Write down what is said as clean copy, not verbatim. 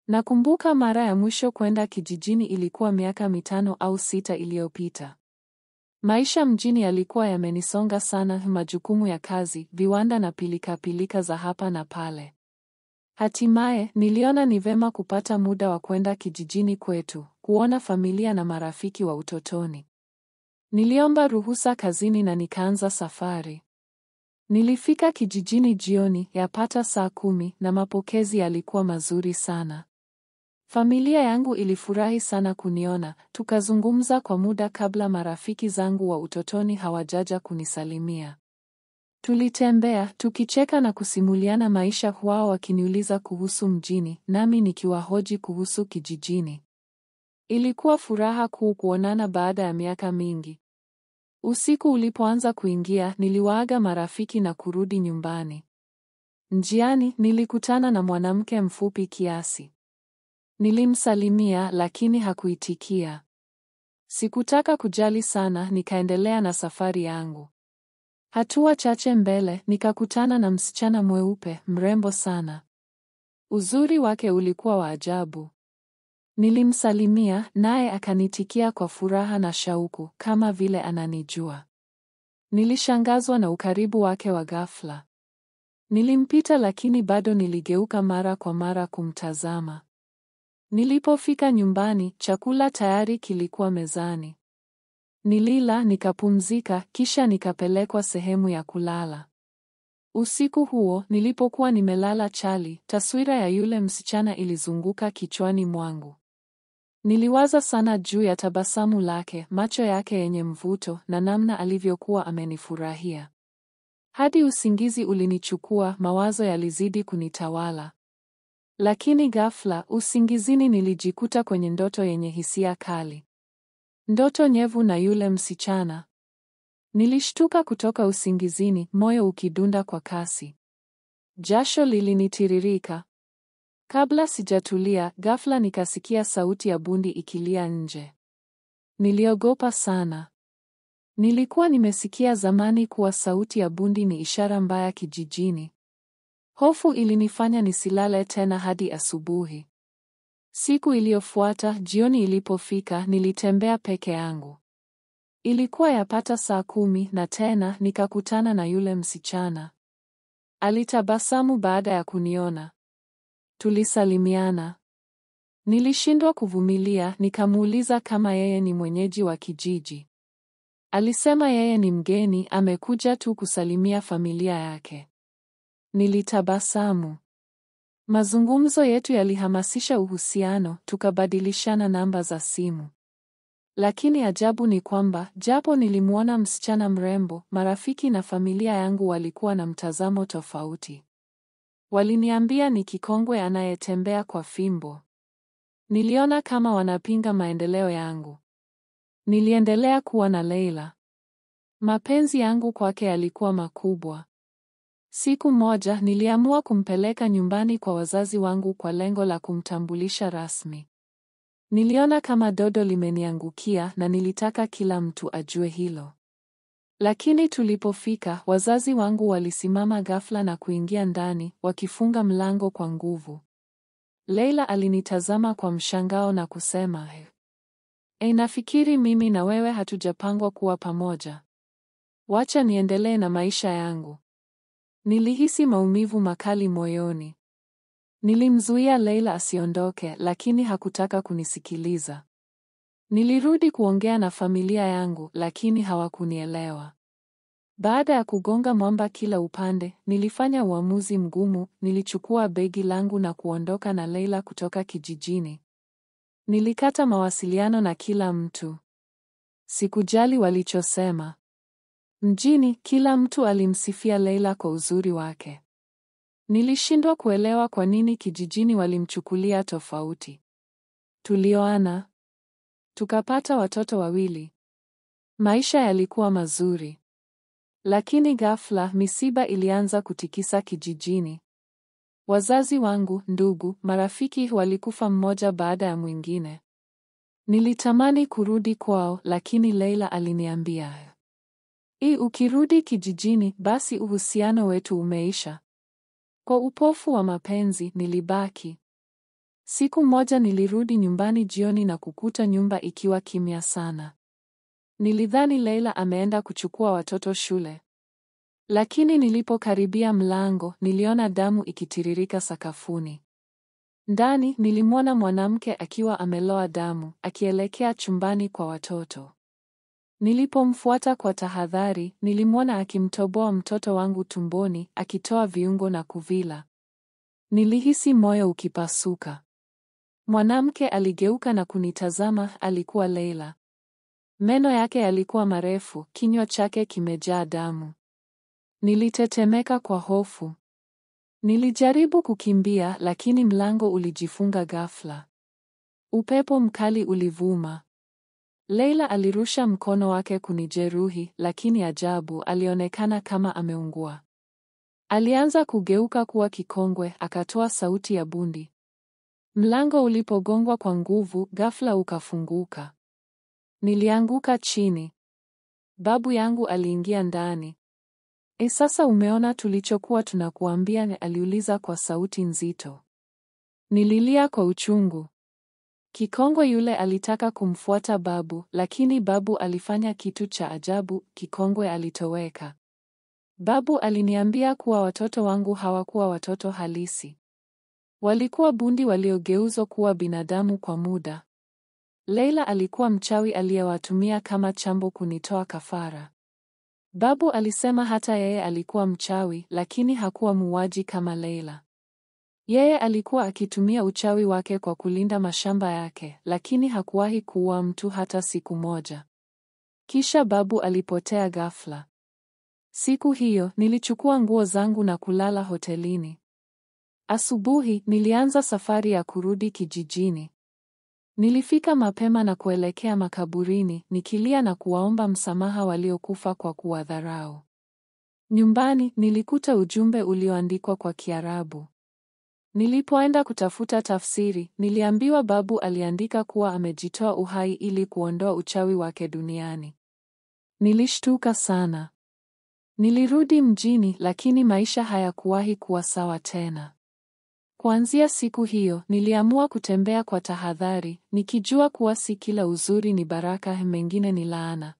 Nakumbuka mara ya mwisho kwenda kijijini ilikuwa miaka 5 au 6 iliyopita. Maisha mjini yalikuwa yamenisonga sana, majukumu ya kazi, viwanda na pilika za hapa na pale. Hatimaye, niliona ni vema kupata muda wa kwenda kijijini kwetu, kuona familia na marafiki wa utotoni. Niliomba ruhusa kazini na nikaanza safari. Nilifika kijijini jioni, yapata saa 10, na mapokezi yalikuwa mazuri sana. Familia yangu ilifurahi sana kuniona, tukazungumza kwa muda kabla marafiki zangu wa utotoni hawajaja kunisalimia. Tulitembea, tukicheka na kusimuliana maisha, wao wakiniuliza kuhusu mjini, nami nikiwahoji kuhusu kijijini. Ilikuwa furaha kuu kuonana baada ya miaka mingi. Usiku ulipoanza kuingia, niliwaaga marafiki na kurudi nyumbani. Njiani, nilikutana na mwanamke mfupi kiasi. Nilimsalimia lakini hakuitikia. Sikutaka kujali sana, nikaendelea na safari yangu. Hatua chache mbele, nikakutana na msichana mweupe, mrembo sana. Uzuri wake ulikuwa wa ajabu. Nilimsalimia, naye akanitikia kwa furaha na shauku, kama vile ananijua. Nilishangazwa na ukaribu wake wa ghafla. Nilimpita lakini bado niligeuka mara kwa mara kumtazama. Nilipofika nyumbani, chakula tayari kilikuwa mezani. Nilila, nikapumzika, kisha nikapelekwa sehemu ya kulala. Usiku huo, nilipokuwa nimelala chali, taswira ya yule msichana ilizunguka kichwani mwangu. Niliwaza sana juu ya tabasamu lake, macho yake yenye mvuto, na namna alivyokuwa amenifurahia. Hadi usingizi ulinichukua, mawazo yalizidi kunitawala. Lakini ghafla, usingizini nilijikuta kwenye ndoto yenye hisia kali. Ndoto nyevu na yule msichana. Nilishtuka kutoka usingizini, moyo ukidunda kwa kasi. Jasho lilinitiririka. Kabla sijatulia, ghafla nikasikia sauti ya bundi ikilia nje. Niliogopa sana. Nilikuwa nimesikia zamani kuwa sauti ya bundi ni ishara mbaya kijijini. Hofu ilinifanya nisilale tena hadi asubuhi. Siku iliyofuata, jioni ilipofika, nilitembea peke yangu. Ilikuwa yapata saa 10 na tena nikakutana na yule msichana. Alitabasamu baada ya kuniona. Tulisalimiana. Nilishindwa kuvumilia, nikamuuliza kama yeye ni mwenyeji wa kijiji. Alisema yeye ni mgeni, amekuja tu kusalimia familia yake. Nilitabasamu. Mazungumzo yetu yalihamasisha uhusiano, tukabadilishana namba za simu. Lakini ajabu ni kwamba, japo nilimuona msichana mrembo, marafiki na familia yangu walikuwa na mtazamo tofauti. Waliniambia ni kikongwe anayetembea kwa fimbo. Niliona kama wanapinga maendeleo yangu. Niliendelea kuwa na Leila. Mapenzi yangu kwake yalikuwa makubwa. Siku moja niliamua kumpeleka nyumbani kwa wazazi wangu kwa lengo la kumtambulisha rasmi. Niliona kama dodo limeniangukia na nilitaka kila mtu ajue hilo. Lakini tulipofika, wazazi wangu walisimama ghafla na kuingia ndani, wakifunga mlango kwa nguvu. Leila alinitazama kwa mshangao na kusema, nafikiri mimi na wewe hatujapangwa kuwa pamoja. Wacha niendelee na maisha yangu." Nilihisi maumivu makali moyoni. Nilimzuia Leila asiondoke, lakini hakutaka kunisikiliza. Nilirudi kuongea na familia yangu, lakini hawakunielewa. Baada ya kugonga mwamba kila upande, nilifanya uamuzi mgumu. Nilichukua begi langu na kuondoka na Leila kutoka kijijini. Nilikata mawasiliano na kila mtu. Sikujali walichosema. Mjini, kila mtu alimsifia Leila kwa uzuri wake. Nilishindwa kuelewa kwa nini kijijini walimchukulia tofauti. Tulioana. Tukapata watoto 2. Maisha yalikuwa mazuri. Lakini ghafla, misiba ilianza kutikisa kijijini. Wazazi wangu, ndugu, marafiki walikufa mmoja baada ya mwingine. Nilitamani kurudi kwao, lakini Leila aliniambia, ukirudi kijijini, basi uhusiano wetu umeisha." Kwa upofu wa mapenzi, nilibaki. Siku moja nilirudi nyumbani jioni na kukuta nyumba ikiwa kimya sana. Nilidhani Leila ameenda kuchukua watoto shule. Lakini nilipokaribia mlango, niliona damu ikitiririka sakafuni. Ndani nilimwona mwanamke akiwa ameloa damu, akielekea chumbani kwa watoto. Nilipomfuata kwa tahadhari, nilimwona akimtoboa mtoto wangu tumboni, akitoa viungo na kuvila. Nilihisi moyo ukipasuka. Mwanamke aligeuka na kunitazama, alikuwa Leila. Meno yake yalikuwa marefu, kinywa chake kimejaa damu. Nilitetemeka kwa hofu. Nilijaribu kukimbia, lakini mlango ulijifunga ghafla. Upepo mkali ulivuma. Leila alirusha mkono wake kunijeruhi, lakini ajabu, alionekana kama ameungua. Alianza kugeuka kuwa kikongwe, akatoa sauti ya bundi. Mlango ulipogongwa kwa nguvu, ghafla ukafunguka. Nilianguka chini. Babu yangu aliingia ndani. Sasa umeona tulichokuwa tunakuambia? Aliuliza kwa sauti nzito. Nililia kwa uchungu. Kikongwe yule alitaka kumfuata babu, lakini babu alifanya kitu cha ajabu, kikongwe alitoweka. Babu aliniambia kuwa watoto wangu hawakuwa watoto halisi. Walikuwa bundi waliogeuzwa kuwa binadamu kwa muda. Leila alikuwa mchawi aliyewatumia kama chambo kunitoa kafara. Babu alisema hata yeye alikuwa mchawi, lakini hakuwa muuaji kama Leila. Yeye alikuwa akitumia uchawi wake kwa kulinda mashamba yake, lakini hakuwahi kuua mtu hata siku moja. Kisha babu alipotea ghafla. Siku hiyo, nilichukua nguo zangu na kulala hotelini. Asubuhi, nilianza safari ya kurudi kijijini. Nilifika mapema na kuelekea makaburini, nikilia na kuwaomba msamaha waliokufa kwa kuwadharau. Nyumbani, nilikuta ujumbe ulioandikwa kwa Kiarabu. Nilipoenda kutafuta tafsiri, niliambiwa babu aliandika kuwa amejitoa uhai ili kuondoa uchawi wake duniani. Nilishtuka sana. Nilirudi mjini, lakini maisha hayakuwahi kuwa sawa tena. Kuanzia siku hiyo, niliamua kutembea kwa tahadhari, nikijua kuwa si kila uzuri ni baraka, mengine ni laana.